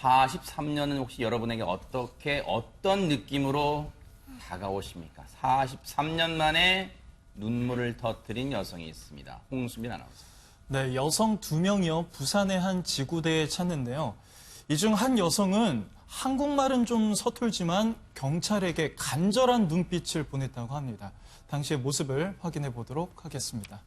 43년은 혹시 여러분에게 어떤 느낌으로 다가오십니까? 43년 만에 눈물을 터뜨린 여성이 있습니다. 홍수민 아나운서. 네, 여성 2명이요. 부산의 한 지구대에 찾는데요. 이 중 한 여성은 한국말은 좀 서툴지만 경찰에게 간절한 눈빛을 보냈다고 합니다. 당시의 모습을 확인해 보도록 하겠습니다.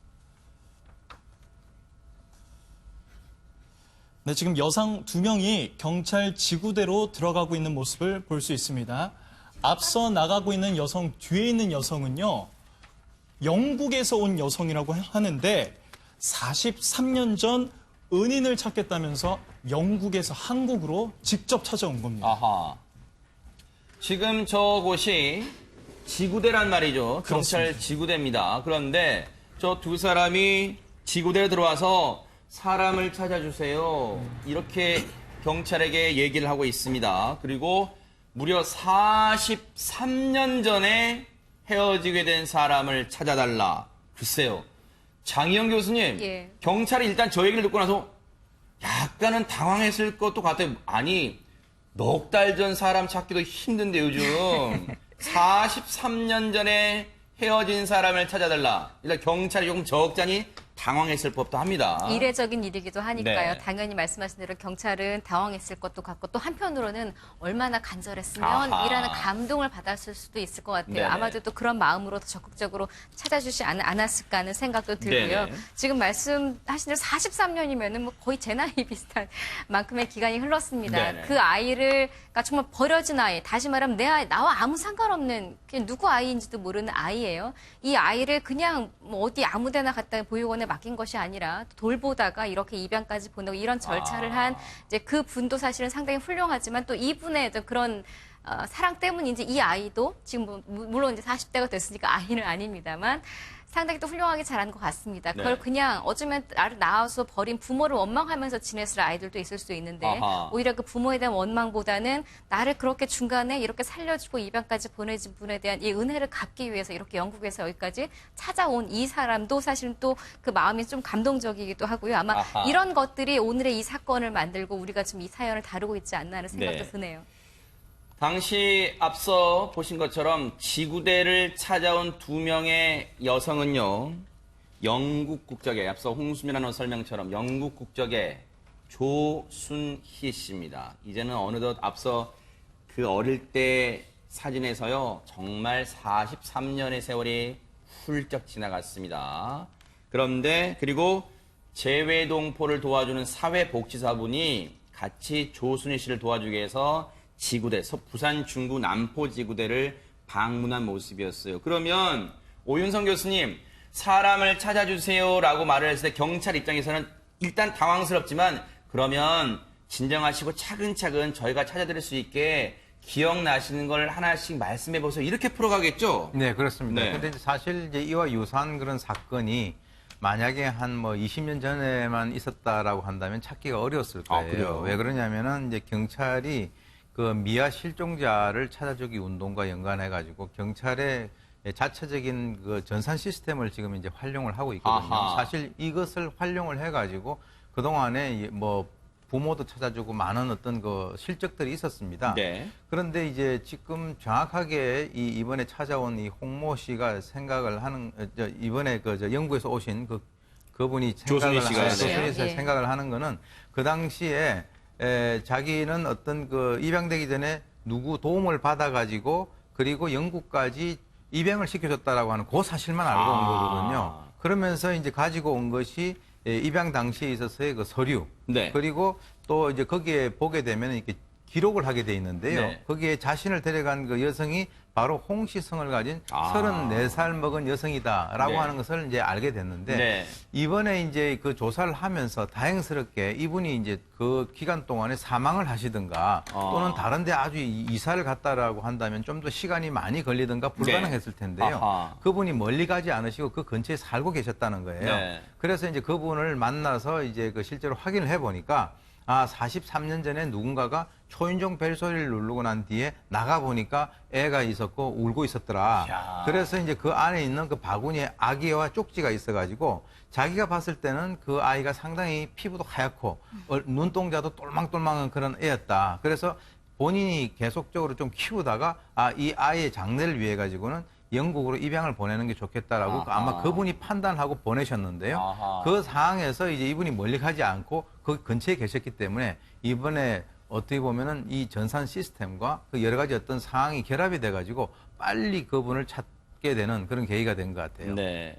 네, 지금 여성 2명이 경찰 지구대로 들어가고 있는 모습을 볼 수 있습니다. 앞서 나가고 있는 여성, 뒤에 있는 여성은요, 영국에서 온 여성이라고 하는데 43년 전 은인을 찾겠다면서 영국에서 한국으로 직접 찾아온 겁니다. 아하. 지금 저곳이 지구대란 말이죠. 경찰 그렇습니다. 지구대입니다. 그런데 저 두 사람이 지구대에 들어와서 사람을 찾아주세요. 이렇게 경찰에게 얘기를 하고 있습니다. 그리고 무려 43년 전에 헤어지게 된 사람을 찾아달라. 글쎄요. 장희영 교수님, 예. 경찰이 일단 저 얘기를 듣고 나서 약간은 당황했을 것도 같아요. 아니, 넉 달 전 사람 찾기도 힘든데 요즘 43년 전에 헤어진 사람을 찾아달라. 일단 경찰이 조금 적잖이 당황했을 법도 합니다. 이례적인 일이기도 하니까요. 네. 당연히 말씀하신 대로 경찰은 당황했을 것도 같고 또 한편으로는 얼마나 간절했으면 아하. 이라는 감동을 받았을 수도 있을 것 같아요. 네네. 아마도 또 그런 마음으로 더 적극적으로 찾아주지 않았을까 하는 생각도 들고요. 네네. 지금 말씀하신 대로 43년이면은 뭐 거의 제 나이 비슷한 만큼의 기간이 흘렀습니다. 네네. 그 아이를 그러니까 정말 버려진 아이, 다시 말하면 내 아이, 나와 아무 상관없는 그냥 누구 아이인지도 모르는 아이예요. 이 아이를 그냥 뭐 어디 아무데나 갖다 보육원에 맡긴 것이 아니라 돌보다가 이렇게 입양까지 보내고 이런 절차를 한 이제 그 분도 사실은 상당히 훌륭하지만 또 이분의 어떤 그런 사랑 때문인지 이 아이도 지금 물론 이제 40대가 됐으니까 아이는 아닙니다만 상당히 또 훌륭하게 자란 것 같습니다. 그걸 네. 그냥 어쩌면 나를 낳아서 버린 부모를 원망하면서 지냈을 아이들도 있을 수 있는데 아하. 오히려 그 부모에 대한 원망보다는 나를 그렇게 중간에 이렇게 살려주고 입양까지 보내준 분에 대한 이 은혜를 갚기 위해서 이렇게 영국에서 여기까지 찾아온 이 사람도 사실은 또 그 마음이 좀 감동적이기도 하고요. 아마 아하. 이런 것들이 오늘의 이 사건을 만들고 우리가 지금 이 사연을 다루고 있지 않나 하는 생각도 네. 드네요. 당시 앞서 보신 것처럼 지구대를 찾아온 2명의 여성은요, 영국 국적의, 앞서 홍수민 아나운서 설명처럼 영국 국적의 조순희 씨입니다. 이제는 어느덧 앞서 그 어릴 때 사진에서요, 정말 43년의 세월이 훌쩍 지나갔습니다. 그런데, 그리고 재외동포를 도와주는 사회복지사분이 같이 조순희 씨를 도와주기 위해서 지구대, 부산 중구 남포 지구대를 방문한 모습이었어요. 그러면 오윤성 교수님, 사람을 찾아주세요라고 말을 했을 때 경찰 입장에서는 일단 당황스럽지만 그러면 진정하시고 차근차근 저희가 찾아드릴 수 있게 기억나시는 걸 하나씩 말씀해 보세요. 이렇게 풀어가겠죠? 네, 그렇습니다. 네. 근데 사실 이제 이와 유사한 그런 사건이 만약에 한 뭐 20년 전에만 있었다라고 한다면 찾기가 어려웠을 거예요. 그래요? 왜 그러냐면은 이제 경찰이 그 미아 실종자를 찾아주기 운동과 연관해가지고 경찰의 자체적인 그 전산 시스템을 지금 이제 활용을 하고 있거든요. 아하. 사실 이것을 활용을 해가지고 그동안에 뭐 부모도 찾아주고 많은 어떤 그 실적들이 있었습니다. 네. 그런데 이제 지금 정확하게 이번에 찾아온 이 홍모 씨가 생각을 하는, 이번에 저 영국에서 오신 그분이 조순희 생각을 씨가, 하는, 네. 조순희 씨가 예. 생각을 하는 거는 그 당시에 자기는 어떤 그 입양되기 전에 누구 도움을 받아가지고 그리고 영국까지 입양을 시켜줬다라고 하는 그 사실만 알고 온 거거든요. 그러면서 이제 가지고 온 것이 입양 당시에 있어서의 그 서류. 네. 그리고 또 이제 거기에 보게 되면 이렇게 기록을 하게 돼 있는데요. 네. 거기에 자신을 데려간 그 여성이 바로 홍씨성을 가진 아. 34살 먹은 여성이다라고 네. 하는 것을 이제 알게 됐는데 네. 이번에 이제 그 조사를 하면서 다행스럽게 이분이 이제 그 기간 동안에 사망을 하시든가 또는 다른데 아주 이사를 갔다라고 한다면 좀 더 시간이 많이 걸리든가 불가능했을 텐데요. 아하. 그분이 멀리 가지 않으시고 그 근처에 살고 계셨다는 거예요. 네. 그래서 이제 그분을 만나서 이제 그 실제로 확인을 해보니까 아, 43년 전에 누군가가 초인종 벨소리를 누르고 난 뒤에 나가보니까 애가 있었고 울고 있었더라. 야. 그래서 이제 그 안에 있는 그 바구니에 아기와 쪽지가 있어가지고 자기가 봤을 때는 그 아이가 상당히 피부도 하얗고 눈동자도 똘망똘망한 그런 애였다. 그래서 본인이 계속적으로 좀 키우다가 아, 이 아이의 장래를 위해 가지고는 영국으로 입양을 보내는 게 좋겠다라고 아하. 아마 그분이 판단하고 보내셨는데요. 아하. 그 상황에서 이제 이분이 멀리 가지 않고 그 근처에 계셨기 때문에 이번에 어떻게 보면은 이 전산 시스템과 그 여러 가지 어떤 상황이 결합이 돼가지고 빨리 그분을 찾게 되는 그런 계기가 된 것 같아요. 네.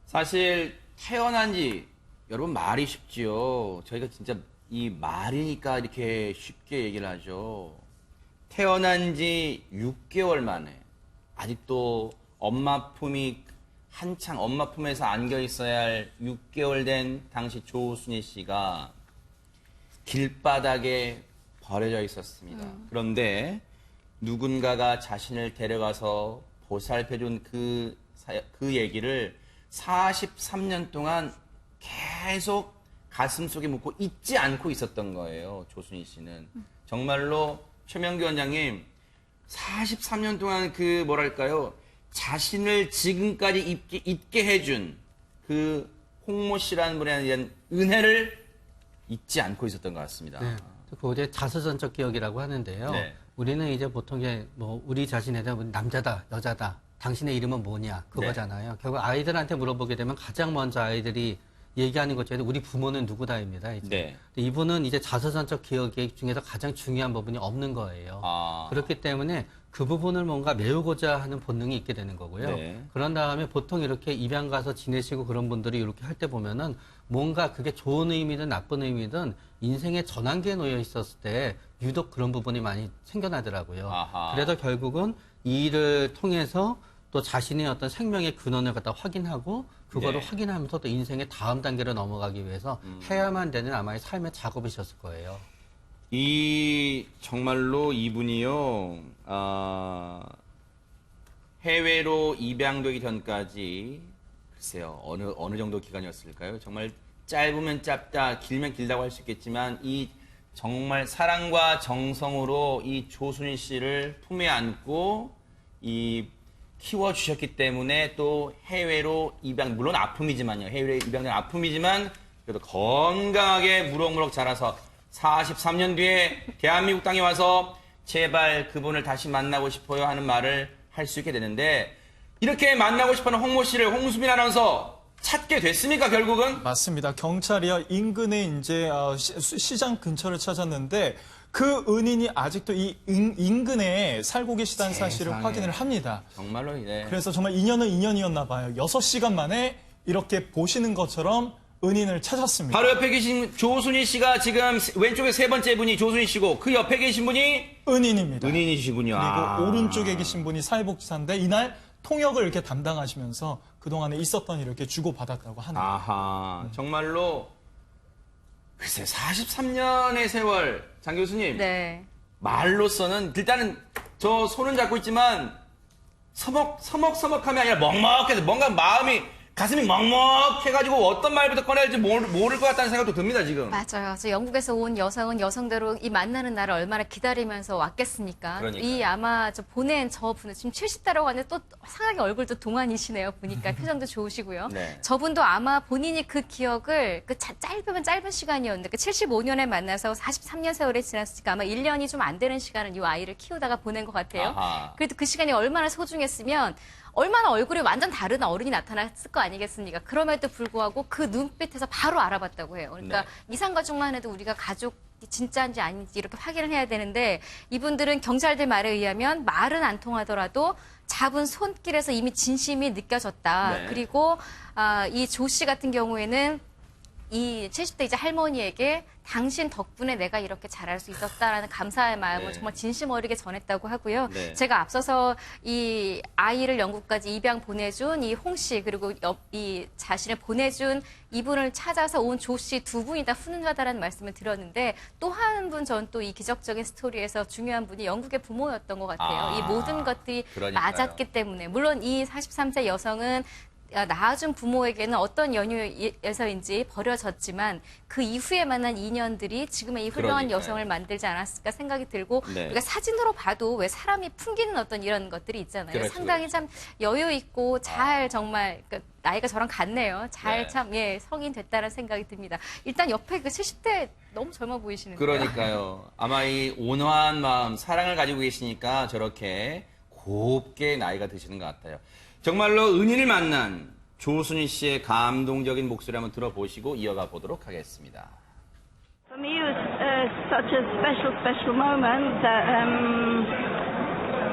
사실 태어난 지 여러분 말이 쉽지요. 저희가 진짜 이 말이니까 이렇게 쉽게 얘기를 하죠. 태어난 지 6개월 만에 아직도 엄마 품이 한창 엄마 품에서 안겨 있어야 할 6개월 된 당시 조순희 씨가 길바닥에 버려져 있었습니다. 그런데 누군가가 자신을 데려가서 보살펴준 그 얘기를 43년 동안 계속 가슴속에 묻고 잊지 않고 있었던 거예요. 조순희 씨는. 정말로 최명규 원장님 43년 동안 그 뭐랄까요. 자신을 지금까지 잊게 해준 그 홍모 씨라는 분에 대한 은혜를 잊지 않고 있었던 것 같습니다. 네. 그거 이제 자서전적 기억이라고 하는데요. 네. 우리는 이제 보통 이제 뭐 우리 자신에 대한 남자다, 여자다, 당신의 이름은 뭐냐 그거잖아요. 결국 아이들한테 물어보게 되면 가장 먼저 아이들이 얘기하는 것 중에 우리 부모는 누구다입니다. 이제. 네. 근데 이분은 이제 자서전적 기억 중에서 가장 중요한 부분이 없는 거예요. 아. 그렇기 때문에 그 부분을 뭔가 메우고자 하는 본능이 있게 되는 거고요. 네. 그런 다음에 보통 이렇게 입양 가서 지내시고 그런 분들이 이렇게 할 때 보면은 뭔가 그게 좋은 의미든 나쁜 의미든 인생의 전환기에 놓여 있었을 때 유독 그런 부분이 많이 생겨나더라고요. 아하. 그래서 결국은 이 일을 통해서 또 자신의 어떤 생명의 근원을 갖다 확인하고 그거를 네. 확인하면서 또 인생의 다음 단계로 넘어가기 위해서 해야만 되는 아마의 삶의 작업이셨을 거예요. 정말로 이분이요, 해외로 입양되기 전까지, 글쎄요, 어느 정도 기간이었을까요? 정말 짧으면 짧다, 길면 길다고 할 수 있겠지만, 정말 사랑과 정성으로 이 조순희 씨를 품에 안고, 키워주셨기 때문에 또 해외로 물론 아픔이지만요, 해외로 입양된 아픔이지만, 그래도 건강하게 무럭무럭 자라서 43년 뒤에 대한민국 땅에 와서 제발 그분을 다시 만나고 싶어요 하는 말을 할 수 있게 되는데 이렇게 만나고 싶어하는 홍모 씨를 홍수민 아나운서 찾게 됐습니까 결국은? 맞습니다. 경찰이요 인근에 이제 시장 근처를 찾았는데 그 은인이 아직도 이 인근에 살고 계시다는 사실을 세상에. 확인을 합니다. 정말로 네. 그래서 정말 인연은 인연이었나 봐요. 6시간 만에 이렇게 보시는 것처럼 은인을 찾았습니다. 바로 옆에 계신 조순희 씨가 지금 왼쪽에 세 번째 분이 조순희 씨고 그 옆에 계신 분이 은인입니다. 은인이시군요. 그리고 아. 오른쪽에 계신 분이 사회복지사인데 이날 통역을 이렇게 담당하시면서 그동안에 있었던 일을 이렇게 주고받았다고 하네요. 아하 정말로 글쎄 43년의 세월 장 교수님 네. 말로서는 일단은 저 손은 잡고 있지만 서먹서먹함이 아니라 먹먹해서 뭔가 가슴이 먹먹해가지고 어떤 말부터 꺼낼지 모를 것 같다는 생각도 듭니다 지금. 맞아요. 저 영국에서 온 여성은 여성대로 이 만나는 날을 얼마나 기다리면서 왔겠습니까? 그러니까요. 이 아마 보낸 저분은 지금 70대라고 하는데 또 상당히 얼굴도 동안이시네요. 보니까 표정도 좋으시고요. 네. 저분도 아마 본인이 그 기억을 짧으면 짧은 시간이었는데 75년에 만나서 43년 세월이 지났으니까 아마 1년이 좀 안 되는 시간을 이 아이를 키우다가 보낸 것 같아요. 아하. 그래도 그 시간이 얼마나 소중했으면 얼마나 얼굴이 완전 다른 어른이 나타났을 거 아니겠습니까? 그럼에도 불구하고 그 눈빛에서 바로 알아봤다고 해요. 그러니까 네. 이상가족만 해도 우리가 가족이 진짜인지 아닌지 이렇게 확인을 해야 되는데 이분들은 경찰들 말에 의하면 말은 안 통하더라도 잡은 손길에서 이미 진심이 느껴졌다. 네. 그리고 이 조 씨 같은 경우에는 이 70대 이제 할머니에게 당신 덕분에 내가 이렇게 잘할 수 있었다라는 감사의 마음을 네. 정말 진심 어리게 전했다고 하고요. 네. 제가 앞서서 이 아이를 영국까지 입양 보내준 이 홍 씨 그리고 이 자신을 보내준 이분을 찾아서 온 조 씨 두 분이 다 훈훈하다라는 말씀을 드렸는데 또 한 분 전 또 이 기적적인 스토리에서 중요한 분이 영국의 부모였던 것 같아요. 아, 이 모든 것들이 그러니까요. 맞았기 때문에 물론 이 43세 여성은 낳아준 부모에게는 어떤 연유에서인지 버려졌지만 그 이후에 만난 인연들이 지금의 이 훌륭한 그러니까요. 여성을 만들지 않았을까 생각이 들고 네. 우리가 사진으로 봐도 왜 사람이 풍기는 어떤 이런 것들이 있잖아요. 그렇죠, 상당히 참 여유 있고 잘 정말 나이가 저랑 같네요. 잘 네. 참 성인 됐다는 생각이 듭니다. 일단 옆에 그 70대 너무 젊어 보이시는데요. 그러니까요. 아마 이 온화한 마음, 사랑을 가지고 계시니까 저렇게 곱게 나이가 드시는 것 같아요. 정말로 은인을 만난 조순희 씨의 감동적인 목소리 한번 들어보시고 이어가 보도록 하겠습니다. For me, it was such a special moment that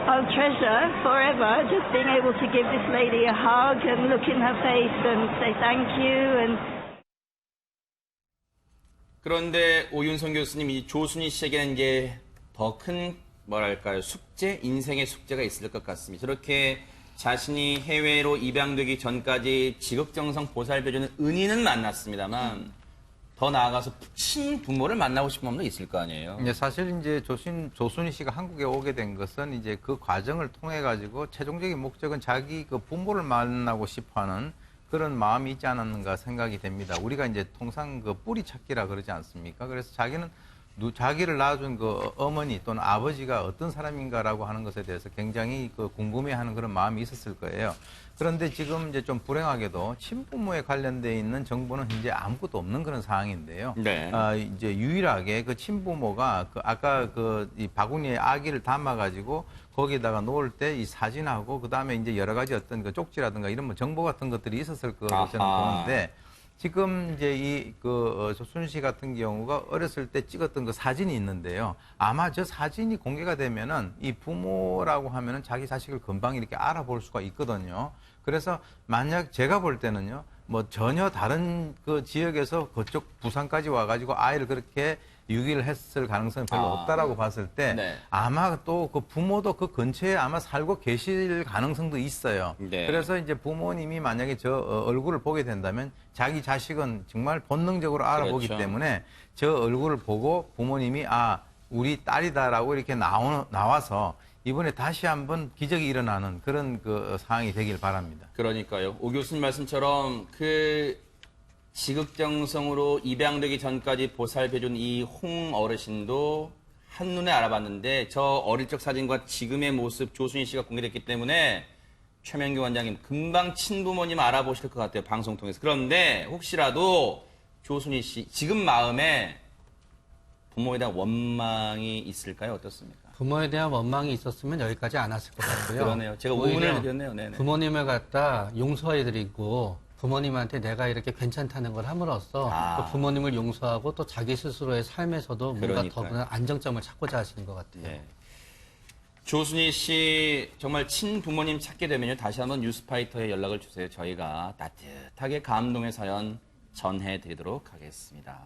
I'll treasure forever. Just being able to give this lady a hug and look in her face and say thank you. And 그런데 오윤성 교수님, 이 조순희 씨에게는 이제 더 큰 뭐랄까요, 숙제, 인생의 숙제가 있을 것 같습니다. 저렇게 자신이 해외로 입양되기 전까지 지극정성 보살펴주는 은인은 만났습니다만 더 나아가서 친부모를 만나고 싶은 마음도 있을 거 아니에요. 이제 사실 이제 조순희 씨가 한국에 오게 된 것은 이제 그 과정을 통해 가지고 최종적인 목적은 자기 그 부모를 만나고 싶어하는 그런 마음이 있지 않았는가 생각이 됩니다. 우리가 이제 통상 그 뿌리 찾기라 그러지 않습니까? 그래서 자기는 자기를 낳아준 그 어머니 또는 아버지가 어떤 사람인가라고 하는 것에 대해서 굉장히 그 궁금해하는 그런 마음이 있었을 거예요. 그런데 지금 이제 좀 불행하게도 친부모에 관련돼 있는 정보는 현재 아무것도 없는 그런 상황인데요. 네. 이제 유일하게 그 친부모가 아까 이 바구니에 아기를 담아가지고 거기다가 놓을 때 이 사진하고 그 다음에 이제 여러 가지 어떤 그 쪽지라든가 이런 뭐 정보 같은 것들이 있었을 거라고 저는 아하. 보는데. 지금 이제 조순희 씨 같은 경우가 어렸을 때 찍었던 그 사진이 있는데요. 아마 저 사진이 공개가 되면은 이 부모라고 하면은 자기 자식을 금방 이렇게 알아볼 수가 있거든요. 그래서 만약 제가 볼 때는요, 뭐 전혀 다른 그 지역에서 그쪽 부산까지 와가지고 아이를 그렇게 유기를 했을 가능성이 별로 없다라고 봤을 때 네. 아마 또 그 부모도 그 근처에 아마 살고 계실 가능성도 있어요. 네. 그래서 이제 부모님이 만약에 저 얼굴을 보게 된다면 자기 자식은 정말 본능적으로 알아보기 그렇죠. 때문에 저 얼굴을 보고 부모님이 우리 딸이다라고 이렇게 나와서 이번에 다시 한번 기적이 일어나는 그런 그 상황이 되길 바랍니다. 그러니까요. 오 교수님 말씀처럼 그 지극정성으로 입양되기 전까지 보살펴준 이 홍 어르신도 한눈에 알아봤는데 저 어릴 적 사진과 지금의 모습 조순희 씨가 공개됐기 때문에 최명규 원장님 금방 친부모님 알아보실 것 같아요. 방송 통해서. 그런데 혹시라도 조순희 씨 지금 마음에 부모에 대한 원망이 있을까요? 어떻습니까? 부모에 대한 원망이 있었으면 여기까지 안 왔을 것 같고요. 그러네요. 제가 오히려 오문을 느꼈네요. 네네. 부모님을 갖다 용서해드리고 부모님한테 내가 이렇게 괜찮다는 걸 함으로써 또 부모님을 용서하고 또 자기 스스로의 삶에서도 뭔가 그러니까요. 더 안정점을 찾고자 하시는 것 같아요. 예. 조순희 씨 정말 친부모님 찾게 되면요. 다시 한번 뉴스파이터에 연락을 주세요. 저희가 따뜻하게 감동의 사연 전해드리도록 하겠습니다.